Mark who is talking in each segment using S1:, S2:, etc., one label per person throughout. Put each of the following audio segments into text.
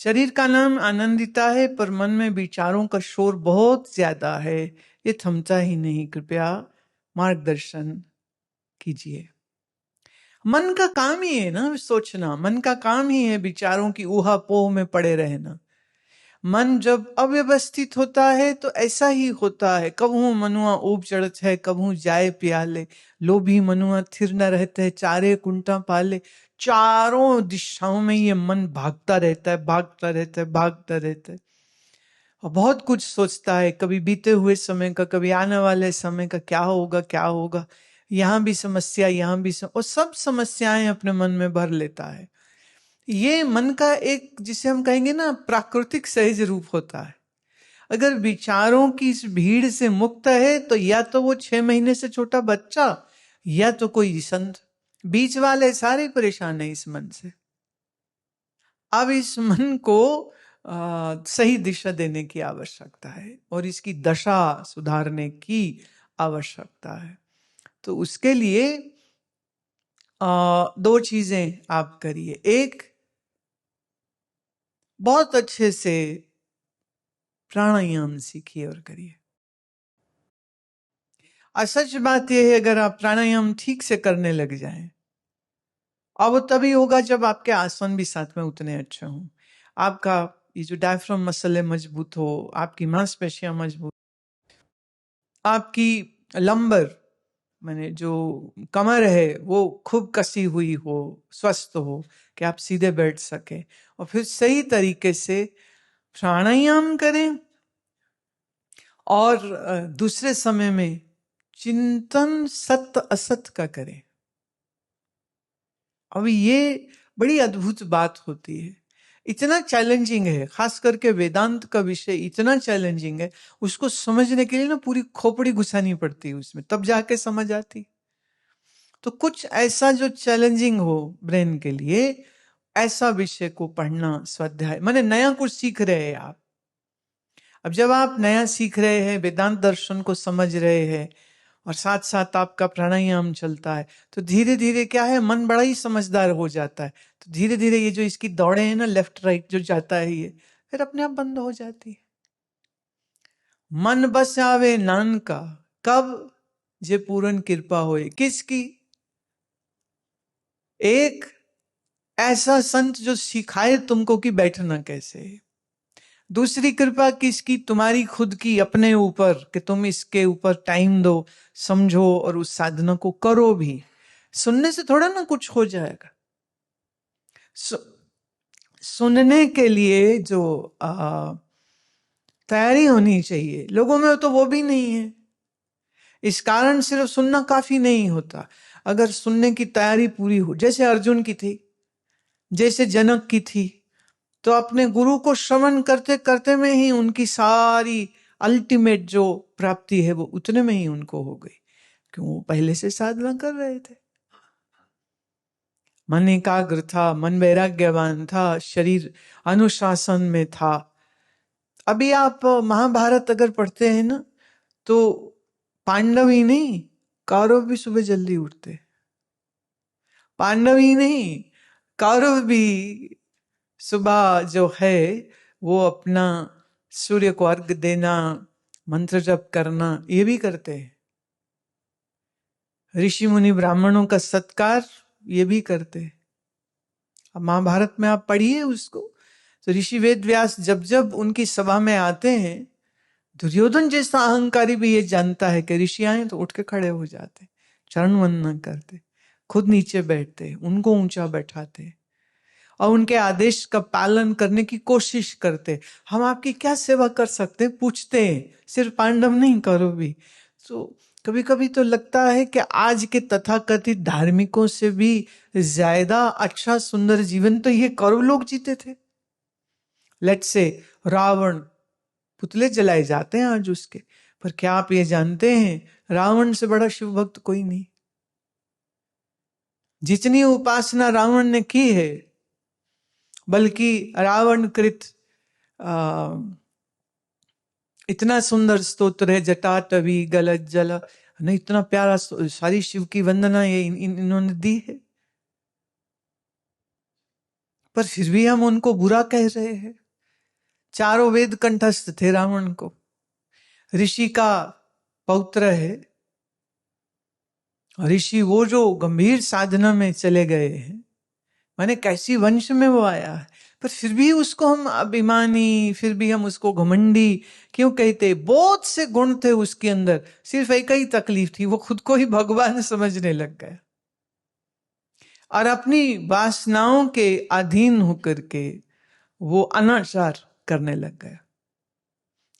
S1: शरीर का नाम आनंदिता है, पर मन में विचारों का शोर बहुत ज्यादा है, ये थमता ही नहीं। कृपया मार्गदर्शन कीजिए। मन का काम ही है ना सोचना, मन का काम ही है विचारों की ऊहापोह में पड़े रहना। मन जब अव्यवस्थित होता है तो ऐसा ही होता है। कबहू मनुआ ऊब चढ़त है, कबहू जाए प्याले, लोभी मनुआ थिर न रहते है, चारे कुंटा पाले। चारों दिशाओं में ये मन भागता रहता है, भागता रहता है, भागता रहता है, और बहुत कुछ सोचता है। कभी बीते हुए समय का, कभी आने वाले समय का, क्या होगा क्या होगा, यहां भी समस्या, यहां भी और सब समस्याएं अपने मन में भर लेता है। ये मन का एक, जिसे हम कहेंगे ना, प्राकृतिक सहज रूप होता है। अगर विचारों की इस भीड़ से मुक्त है तो या तो वो 6 महीने से छोटा बच्चा, या तो कोई संत। बीच वाले सारे परेशान है इस मन से। अब इस मन को सही दिशा देने की आवश्यकता है और इसकी दशा सुधारने की आवश्यकता है। तो उसके लिए 2 चीजें आप करिए। एक, बहुत अच्छे से प्राणायाम सीखिए और करिए। और सच बात यह है, अगर आप प्राणायाम ठीक से करने लग जाएं, और वो तभी होगा जब आपके आसन भी साथ में उतने अच्छे हों, आपका ये जो डायफ्राम मसल है मजबूत हो, आपकी मांसपेशियां मजबूत, आपकी लंबर माने जो कमर है वो खूब कसी हुई हो, स्वस्थ हो, कि आप सीधे बैठ सके, और फिर सही तरीके से प्राणायाम करें। और दूसरे समय में चिंतन सत्य असत का करें। अब ये बड़ी अद्भुत बात होती है, इतना चैलेंजिंग है, खास करके वेदांत का विषय इतना चैलेंजिंग है, उसको समझने के लिए ना पूरी खोपड़ी घुसानी पड़ती है उसमें, तब जाके समझ आती। तो कुछ ऐसा जो चैलेंजिंग हो ब्रेन के लिए, ऐसा विषय को पढ़ना, स्वाध्याय माने नया कुछ सीख रहे हैं आप। अब जब आप नया सीख रहे हैं, वेदांत दर्शन को समझ रहे हैं, और साथ साथ आपका प्राणायाम चलता है, तो धीरे धीरे क्या है, मन बड़ा ही समझदार हो जाता है। तो धीरे धीरे ये जो इसकी दौड़े हैं ना, लेफ्ट राइट जो जाता है, ये फिर अपने आप बंद हो जाती है। मन बस आवे नानका, कब जे पूर्ण कृपा होए। किसकी? एक ऐसा संत जो सिखाए तुमको कि बैठना कैसे है। दूसरी कृपा किसकी? तुम्हारी खुद की, अपने ऊपर, कि तुम इसके ऊपर टाइम दो, समझो और उस साधना को करो भी। सुनने से थोड़ा ना कुछ हो जाएगा। सुनने के लिए जो तैयारी होनी चाहिए, लोगों में तो वो भी नहीं है। इस कारण सिर्फ सुनना काफी नहीं होता। अगर सुनने की तैयारी पूरी हो, जैसे अर्जुन की थी, जैसे जनक की थी, तो अपने गुरु को श्रवण करते करते में ही उनकी सारी अल्टीमेट जो प्राप्ति है वो उतने में ही उनको हो गई, क्यों? वो पहले से साधना कर रहे थे। मन एकाग्र था, मन वैराग्यवान था, शरीर अनुशासन में था। अभी आप महाभारत अगर पढ़ते हैं ना, तो पांडव ही नहीं, कौरव भी सुबह जल्दी उठते। पांडव ही नहीं, कौरव भी सुबह जो है वो अपना सूर्य को अर्घ देना, मंत्र जप करना, ये भी करते हैं। ऋषि मुनि ब्राह्मणों का सत्कार ये भी करते हैं। अब महाभारत में आप पढ़िए उसको, तो ऋषि वेद व्यास जब जब उनकी सभा में आते हैं, दुर्योधन जैसा अहंकारी भी ये जानता है कि ऋषि आए तो उठ के खड़े हो जाते, चरण वंदना करते, खुद नीचे बैठते, उनको ऊंचा बैठाते और उनके आदेश का पालन करने की कोशिश करते। हम आपकी क्या सेवा कर सकते हैं पूछते हैं, सिर्फ पांडव नहीं, कौरव भी। तो कभी कभी तो लगता है कि आज के तथाकथित धार्मिकों से भी ज्यादा अच्छा सुंदर जीवन तो ये कौरव लोग जीते थे। लेट्स से रावण, पुतले जलाए जाते हैं आज उसके, पर क्या आप ये जानते हैं रावण से बड़ा शिव भक्त कोई नहीं। जितनी उपासना रावण ने की है, बल्कि रावण कृत इतना सुंदर स्तोत्र है, जटाटवी गलत जल, नहीं इतना प्यारा, सारी शिव की वंदना ये इन्होंने दी है। पर फिर भी हम उनको बुरा कह रहे हैं। चारों वेद कंठस्थ थे रावण को, ऋषि का पौत्र है, ऋषि वो जो गंभीर साधना में चले गए हैं, माने कैसी वंश में वो आया है, पर फिर भी उसको हम अभिमानी, फिर भी हम उसको घमंडी क्यों कहते? बहुत से गुण थे उसके अंदर, सिर्फ एक ही तकलीफ थी, वो खुद को ही भगवान समझने लग गया और अपनी वासनाओं के अधीन होकर के वो अनाचार करने लग गया,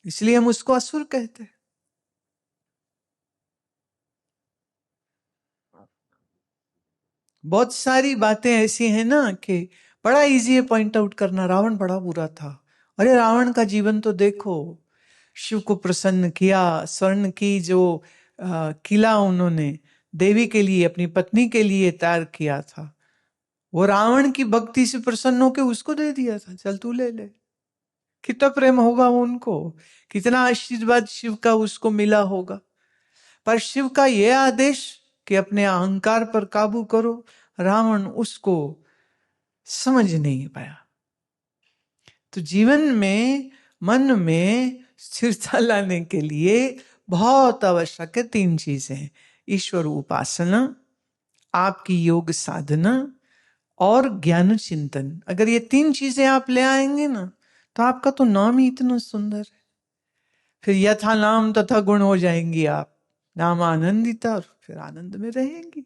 S1: इसलिए हम उसको असुर कहते हैं। बहुत सारी बातें ऐसी हैं ना कि बड़ा इजी है पॉइंट आउट करना, रावण बड़ा बुरा था। अरे रावण का जीवन तो देखो, शिव को प्रसन्न किया, स्वर्ण की जो किला उन्होंने देवी के लिए, अपनी पत्नी के लिए तैयार किया था, वो रावण की भक्ति से प्रसन्न होकर उसको दे दिया था, चल तू ले ले। कितना प्रेम होगा उनको, कितना आशीर्वाद शिव का उसको मिला होगा। पर शिव का यह आदेश कि अपने अहंकार पर काबू करो, रावण उसको समझ नहीं पाया। तो जीवन में, मन में स्थिरता लाने के लिए बहुत आवश्यक है 3 चीजें: ईश्वर उपासना, आपकी योग साधना और ज्ञान चिंतन। अगर ये 3 चीजें आप ले आएंगे ना, तो आपका तो नाम ही इतना सुंदर है, फिर यथा नाम तथा गुण हो जाएंगी आप, नाम आनंदिता, और फिर आनंद में रहेंगी।